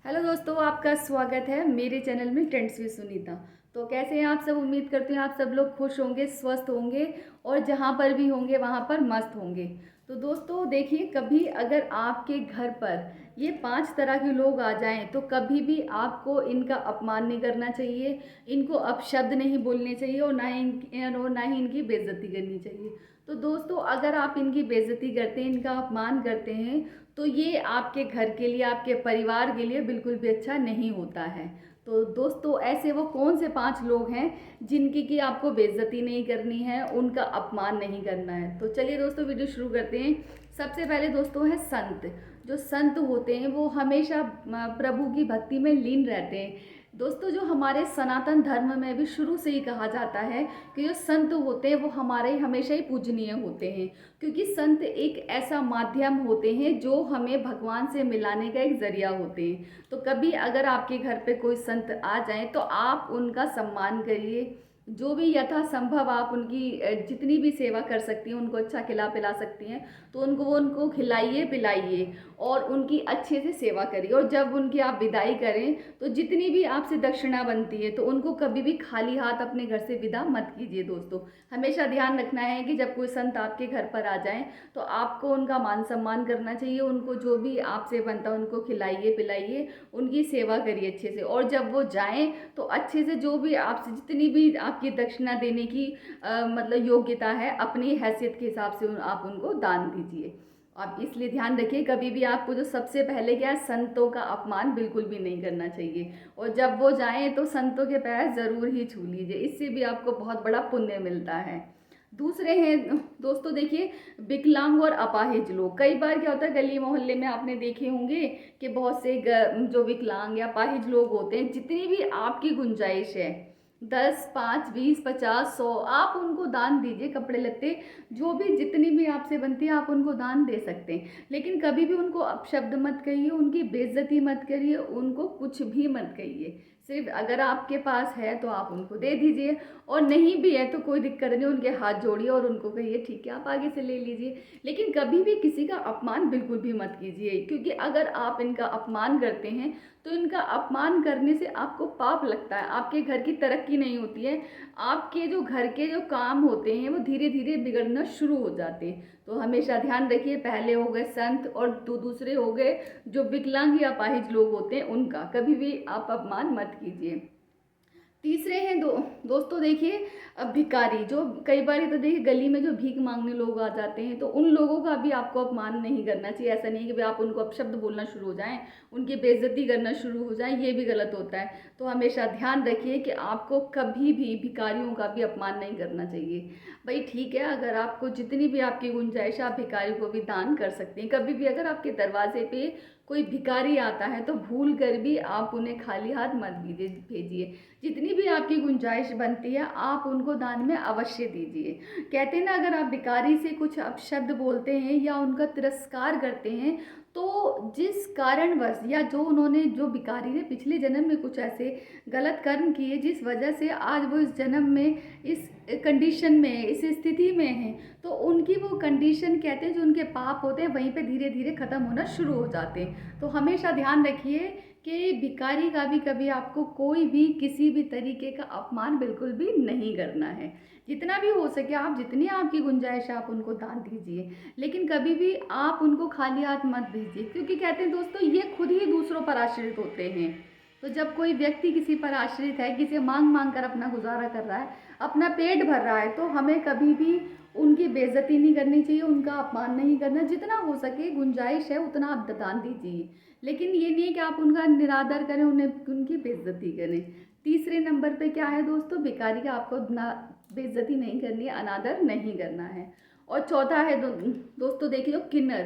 Hello दोस्तों, आपका स्वागत है मेरे चैनल में ट्रेंड्स विद सुनीता। तो कैसे हैं आप सब? उम्मीद करती हूँ आप सब लोग खुश होंगे, स्वस्थ होंगे और जहाँ पर भी होंगे वहाँ पर मस्त होंगे। तो दोस्तों देखिए, कभी अगर आपके घर पर ये 5 तरह के लोग आ जाएं तो कभी भी आपको इनका अपमान नहीं करना चाहिए, इनको अपशब्द नहीं बोलने चाहिए और ना ही इनकी बेइज्जती करनी चाहिए। तो दोस्तों, अगर आप इनकी बेइज्जती करते हैं, इनका अपमान करते हैं, तो ये आपके घर के लिए, आपके परिवार के लिए बिल्कुल भी अच्छा नहीं होता है। तो दोस्तों, ऐसे वो कौन से 5 लोग हैं जिनकी कि आपको बेइज्जती नहीं करनी है, उनका अपमान नहीं करना है? तो चलिए दोस्तों, वीडियो शुरू करते हैं। सबसे पहले दोस्तों है संत। जो संत होते हैं वो हमेशा प्रभु की भक्ति में लीन रहते हैं। दोस्तों, जो हमारे सनातन धर्म में भी शुरू से ही कहा जाता है कि जो संत होते हैं वो हमारे हमेशा ही पूजनीय होते हैं, क्योंकि संत एक ऐसा माध्यम होते हैं जो हमें भगवान से मिलाने का एक ज़रिया होते हैं। तो कभी अगर आपके घर पे कोई संत आ जाए तो आप उनका सम्मान करिए। जो भी यथासंभव आप उनकी जितनी भी सेवा कर सकती हैं, उनको अच्छा खिला पिला सकती हैं तो उनको खिलाइए पिलाइए और उनकी अच्छे से सेवा करिए। और जब उनकी आप विदाई करें तो जितनी भी आपसे दक्षिणा बनती है तो उनको कभी भी खाली हाथ अपने घर से विदा मत कीजिए। दोस्तों, हमेशा ध्यान रखना है कि जब कोई संत आपके घर पर आ जाएं तो आपको उनका मान सम्मान करना चाहिए। उनको जो भी आपसे बनता है उनको खिलाइए पिलाइए, उनकी सेवा करिए अच्छे से। और जब वो जाएं तो अच्छे से जो भी आपसे जितनी भी आपकी दक्षिणा देने की मतलब योग्यता है, अपनी हैसियत के हिसाब से आप उनको दान दीजिए। आप इसलिए ध्यान रखिए, कभी भी आपको जो सबसे पहले क्या है, संतों का अपमान बिल्कुल भी नहीं करना चाहिए। और जब वो जाएं तो संतों के पैर ज़रूर ही छू लीजिए, इससे भी आपको बहुत बड़ा पुण्य मिलता है। दूसरे हैं दोस्तों, देखिए, विकलांग और अपाहिज लोग। कई बार क्या होता है, गली मोहल्ले में आपने देखे होंगे कि बहुत से जो विकलांग या अपाहिज लोग होते हैं, जितनी भी आपकी गुंजाइश है, 10, 5, 20, 50, 100 आप उनको दान दीजिए। कपड़े लत्ते जो भी जितनी भी आपसे बनती है आप उनको दान दे सकते हैं, लेकिन कभी भी उनको अपशब्द मत कहिए, उनकी बेइज्जती मत करिए, उनको कुछ भी मत कहिए। सिर्फ अगर आपके पास है तो आप उनको दे दीजिए, और नहीं भी है तो कोई दिक्कत नहीं, उनके हाथ जोड़िए और उनको कहिए ठीक है आप आगे से ले लीजिए। लेकिन कभी भी किसी का अपमान बिल्कुल भी मत कीजिए, क्योंकि अगर आप इनका अपमान करते हैं तो इनका अपमान करने से आपको पाप लगता है, आपके घर की तरक्की नहीं होती है, आपके जो घर के जो काम होते हैं वो धीरे धीरे बिगड़ना शुरू हो जाते हैं। तो हमेशा ध्यान रखिए, पहले हो गए संत और दूसरे हो गए जो विकलांग या अपाहिज लोग होते हैं, उनका कभी भी आप अपमान मत कीजिए। तीसरे हैं दोस्तों, देखिए, अब भिखारी जो कई बार तो देखिए गली में जो भीख मांगने लोग आ जाते हैं, तो उन लोगों का भी आपको अपमान नहीं करना चाहिए। ऐसा नहीं कि भाई आप उनको अपशब्द बोलना शुरू हो जाएं, उनकी बेइज्जती करना शुरू हो जाए, ये भी गलत होता है। तो हमेशा ध्यान रखिए कि आपको कभी भी भिखारियों का भी अपमान नहीं करना चाहिए। भाई ठीक है, अगर आपको जितनी भी आपकी गुंजाइश है आप भिखारी को भी दान कर सकते हैं। कभी भी अगर आपके दरवाजे पे कोई भिखारी आता है तो भूल कर भी आप उन्हें खाली हाथ मत भेजिए। जितनी भी आपकी गुंजाइश बनती है आप उनको दान में अवश्य दीजिए। कहते हैं ना, अगर आप भिखारी से कुछ अपशब्द बोलते हैं या उनका तिरस्कार करते हैं तो जिस कारणवश या जो भिखारी ने पिछले जन्म में कुछ ऐसे गलत कर्म किए जिस वजह से आज वो इस जन्म में इस कंडीशन में इस स्थिति में हैं, तो उनकी वो कंडीशन, कहते हैं जो उनके पाप होते हैं वहीं पे धीरे धीरे ख़त्म होना शुरू हो जाते हैं। तो हमेशा ध्यान रखिए कि भिखारी का भी कभी आपको कोई भी किसी भी तरीके का अपमान बिल्कुल भी नहीं करना है। जितना भी हो सके आप, जितनी आपकी गुंजाइश है आप उनको दान दीजिए, लेकिन कभी भी आप उनको खाली हाथ मत भेजिए, क्योंकि कहते हैं दोस्तों ये खुद ही दूसरों पर आश्रित होते हैं। तो जब कोई व्यक्ति किसी पर आश्रित है, किसी मांग मांग कर अपना गुजारा कर रहा है, अपना पेट भर रहा है, तो हमें कभी भी उनकी बेइज्जती नहीं करनी चाहिए, उनका अपमान नहीं करना। जितना हो सके गुंजाइश है उतना आप दान दीजिए, लेकिन ये नहीं है कि आप उनका निरादर करें, उन्हें उनकी बेइज्जती करें। तीसरे नंबर पे क्या है दोस्तों, भिखारी का आपको ना बेइज्जती नहीं करनी है, अनादर नहीं करना है। और चौथा है दोस्तों, देखिए, जो किन्नर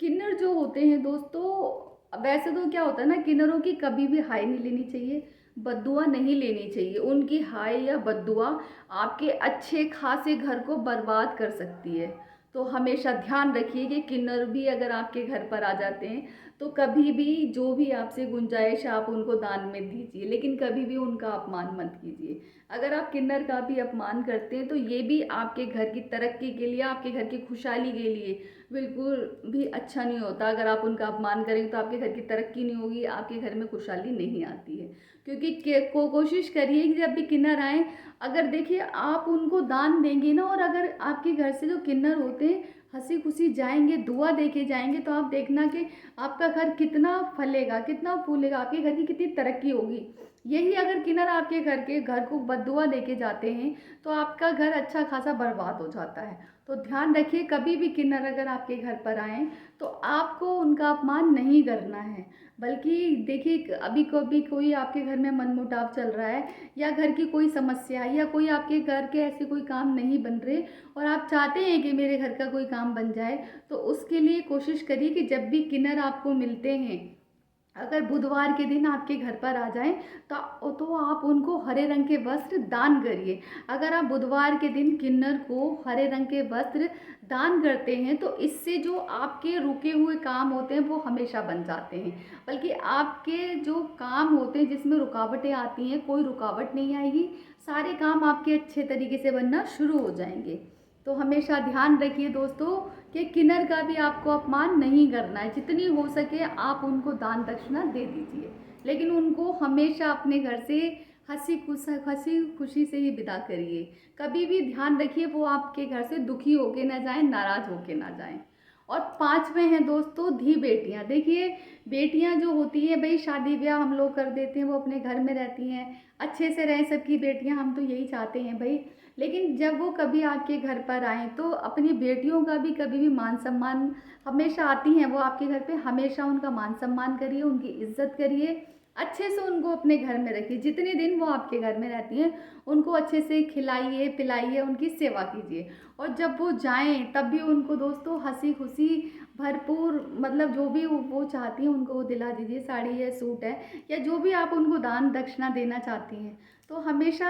किन्नर जो होते हैं दोस्तों, वैसे तो क्या होता है ना, किन्नरों की कभी भी हाय नहीं लेनी चाहिए, बद्दुआ नहीं लेनी चाहिए। उनकी हाय या बद्दुआ आपके अच्छे खासे घर को बर्बाद कर सकती है। तो हमेशा ध्यान रखिए कि किन्नर भी अगर आपके घर पर आ जाते हैं तो कभी भी जो भी आपसे गुंजाइश है आप उनको दान में दीजिए, लेकिन कभी भी उनका अपमान मत कीजिए। अगर आप किन्नर का भी अपमान करते हैं तो ये भी आपके घर की तरक्की के लिए, आपके घर की खुशहाली के लिए बिल्कुल भी अच्छा नहीं होता। अगर आप उनका अपमान करेंगे तो आपके घर की तरक्की नहीं होगी, आपके घर में खुशहाली नहीं आती है। क्योंकि कोशिश करिए कि जब भी किन्नर आए, अगर देखिए आप उनको दान देंगे ना, और अगर आपके घर से जो किन्नर होते हैं हंसी खुशी जाएंगे, दुआ देके जाएंगे, तो आप देखना कि आपका घर कितना फलेगा, कितना फूलेगा, आपके घर की कितनी तरक्की होगी। यही अगर किन्नर आपके घर को बददुआ देके जाते हैं तो आपका घर अच्छा खासा बर्बाद हो जाता है। तो ध्यान रखिए, कभी भी किन्नर अगर आपके घर पर आए तो आपको उनका अपमान नहीं करना है। बल्कि देखिए, अभी कभी कोई आपके घर में मनमुटाव चल रहा है, या घर की कोई समस्या है, या कोई आपके घर के ऐसे कोई काम नहीं बन रहे और आप चाहते हैं कि मेरे घर का कोई काम बन जाए, तो उसके लिए कोशिश करिए कि जब भी किन्नर आपको मिलते हैं, अगर बुधवार के दिन आपके घर पर आ जाएं तो आप उनको हरे रंग के वस्त्र दान करिए। अगर आप बुधवार के दिन किन्नर को हरे रंग के वस्त्र दान करते हैं तो इससे जो आपके रुके हुए काम होते हैं वो हमेशा बन जाते हैं। बल्कि आपके जो काम होते हैं जिसमें रुकावटें आती हैं, कोई रुकावट नहीं आएगी, सारे काम आपके अच्छे तरीके से बनना शुरू हो जाएंगे। तो हमेशा ध्यान रखिए दोस्तों कि किन्नर का भी आपको अपमान नहीं करना है। जितनी हो सके आप उनको दान दक्षिणा दे दीजिए, लेकिन उनको हमेशा अपने घर से हंसी खुशी से ही विदा करिए। कभी भी ध्यान रखिए वो आपके घर से दुखी होके ना जाएं, नाराज़ होके ना जाएं। और 5वें हैं दोस्तों धी बेटियां। देखिए, बेटियां जो होती हैं भाई, शादी ब्याह हम लोग कर देते हैं, वो अपने घर में रहती हैं, अच्छे से रहें सबकी बेटियां, हम तो यही चाहते हैं भाई। लेकिन जब वो कभी आपके घर पर आएँ तो अपनी बेटियों का भी कभी भी मान सम्मान, हमेशा आती हैं वो आपके घर पे, हमेशा उनका मान सम्मान करिए, उनकी इज्जत करिए, अच्छे से उनको अपने घर में रखिए। जितने दिन वो आपके घर में रहती हैं उनको अच्छे से खिलाइए पिलाइए, उनकी सेवा कीजिए। और जब वो जाएं तब भी उनको दोस्तों हंसी खुशी भरपूर, मतलब जो भी वो चाहती हैं उनको वो दिला दीजिए, साड़ी है, सूट है, या जो भी आप उनको दान दक्षिणा देना चाहती हैं। तो हमेशा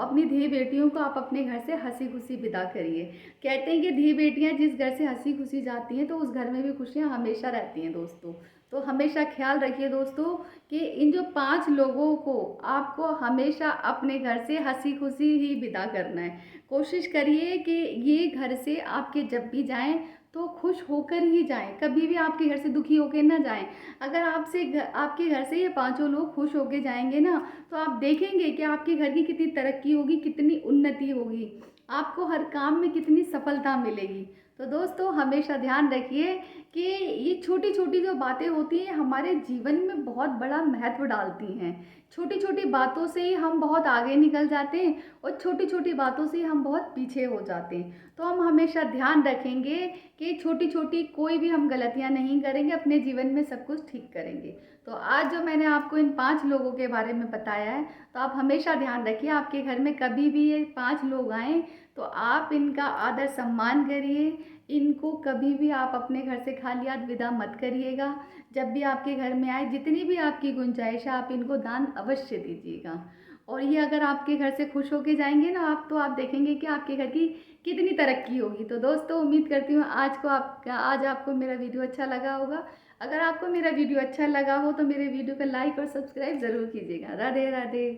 अपनी धी बेटियों को आप अपने घर से हंसी खुशी विदा करिए। कहते हैं कि धी बेटियां जिस घर से हंसी खुशी जाती हैं तो उस घर में भी खुशियां हमेशा रहती हैं दोस्तों। तो हमेशा ख्याल रखिए दोस्तों कि इन जो 5 लोगों को आपको हमेशा अपने घर से हंसी खुशी ही विदा करना है। कोशिश करिए कि ये घर से आपके जब भी जाएं तो खुश होकर ही जाएं, कभी भी आपके घर से दुखी होकर ना जाएं। अगर आपके घर से ये 5 लोग खुश होकर जाएंगे ना, तो आप देखेंगे कि आपके घर की कितनी तरक्की होगी, कितनी उन्नति होगी, आपको हर काम में कितनी सफलता मिलेगी। तो दोस्तों हमेशा ध्यान रखिए कि ये छोटी छोटी जो बातें होती हैं हमारे जीवन में बहुत बड़ा महत्व डालती हैं। छोटी छोटी बातों से ही हम बहुत आगे निकल जाते हैं और छोटी छोटी बातों से ही हम बहुत पीछे हो जाते हैं। तो हम हमेशा ध्यान रखेंगे कि छोटी छोटी कोई भी हम गलतियां नहीं करेंगे, अपने जीवन में सब कुछ ठीक करेंगे। तो आज जो मैंने आपको इन 5 लोगों के बारे में बताया है, तो आप हमेशा ध्यान रखिए, आपके घर में कभी भी ये 5 लोग आएँ तो आप इनका आदर सम्मान करिए। इनको कभी भी आप अपने घर से खाली हाथ विदा मत करिएगा। जब भी आपके घर में आए, जितनी भी आपकी गुंजाइश है, आप इनको दान अवश्य दीजिएगा। और ये अगर आपके घर से खुश होके जाएंगे ना आप, तो आप देखेंगे कि आपके घर की कितनी तरक्की होगी। तो दोस्तों उम्मीद करती हूँ आज आपको मेरा वीडियो अच्छा लगा होगा। अगर आपको मेरा वीडियो अच्छा लगा हो तो मेरे वीडियो को लाइक और सब्सक्राइब ज़रूर कीजिएगा। राधे राधे।